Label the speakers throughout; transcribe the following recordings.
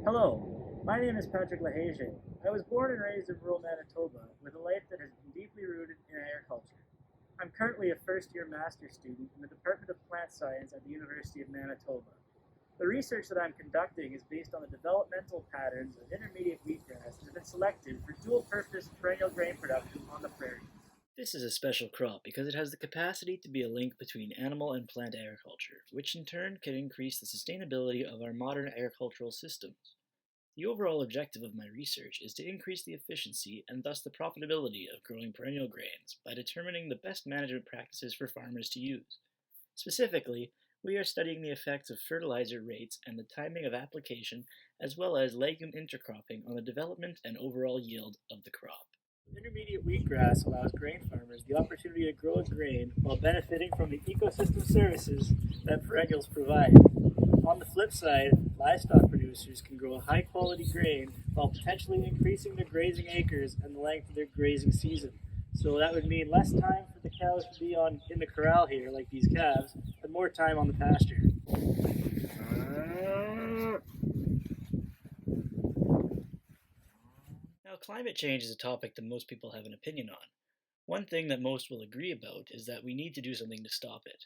Speaker 1: Hello, my name is Patrick Heiget. I was born and raised in rural Manitoba with a life that has been deeply rooted in agriculture. I'm currently a first-year master's student in the Department of Plant Science at the University of Manitoba. The research that I'm conducting is based on the developmental patterns of intermediate wheatgrass that have been selected for dual-purpose perennial grain production on the prairies.
Speaker 2: This is a special crop because it has the capacity to be a link between animal and plant agriculture, which in turn can increase the sustainability of our modern agricultural systems. The overall objective of my research is to increase the efficiency and thus the profitability of growing perennial grains by determining the best management practices for farmers to use. Specifically, we are studying the effects of fertilizer rates and the timing of application, as well as legume intercropping on the development and overall yield of the crop.
Speaker 1: Intermediate wheatgrass allows grain farmers the opportunity to grow a grain while benefiting from the ecosystem services that perennials provide. On the flip side, livestock producers can grow a high-quality grain while potentially increasing their grazing acres and the length of their grazing season. So that would mean less time for the cows to be in the corral here, like these calves, and more time on the pasture.
Speaker 2: Now, climate change is a topic that most people have an opinion on. One thing that most will agree about is that we need to do something to stop it.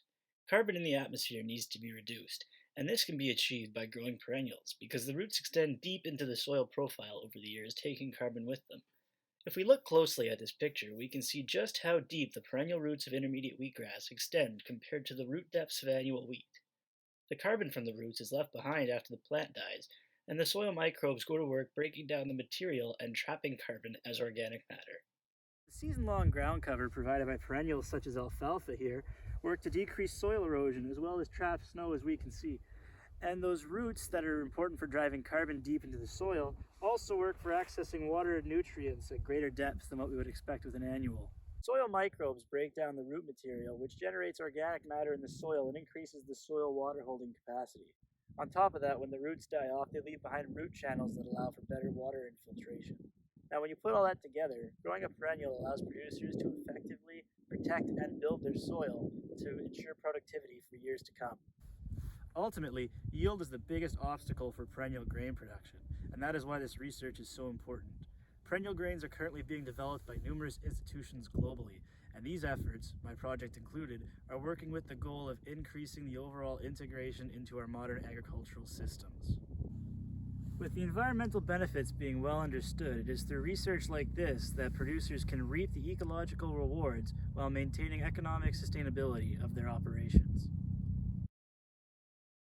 Speaker 2: Carbon in the atmosphere needs to be reduced, and this can be achieved by growing perennials because the roots extend deep into the soil profile over the years, taking carbon with them. If we look closely at this picture, we can see just how deep the perennial roots of intermediate wheatgrass extend compared to the root depths of annual wheat. The carbon from the roots is left behind after the plant dies, and the soil microbes go to work breaking down the material and trapping carbon as organic matter.
Speaker 1: The season-long ground cover provided by perennials such as alfalfa here work to decrease soil erosion as well as trap snow, as we can see. And those roots that are important for driving carbon deep into the soil also work for accessing water and nutrients at greater depths than what we would expect with an annual. Soil microbes break down the root material, which generates organic matter in the soil and increases the soil water holding capacity. On top of that, when the roots die off, they leave behind root channels that allow for better water infiltration. Now, when you put all that together, growing a perennial allows producers to effectively protect and build their soil to ensure productivity for years to come. Ultimately, yield is the biggest obstacle for perennial grain production, and that is why this research is so important. Perennial grains are currently being developed by numerous institutions globally, and these efforts, my project included, are working with the goal of increasing the overall integration into our modern agricultural systems. With the environmental benefits being well understood, it is through research like this that producers can reap the ecological rewards while maintaining economic sustainability of their operations.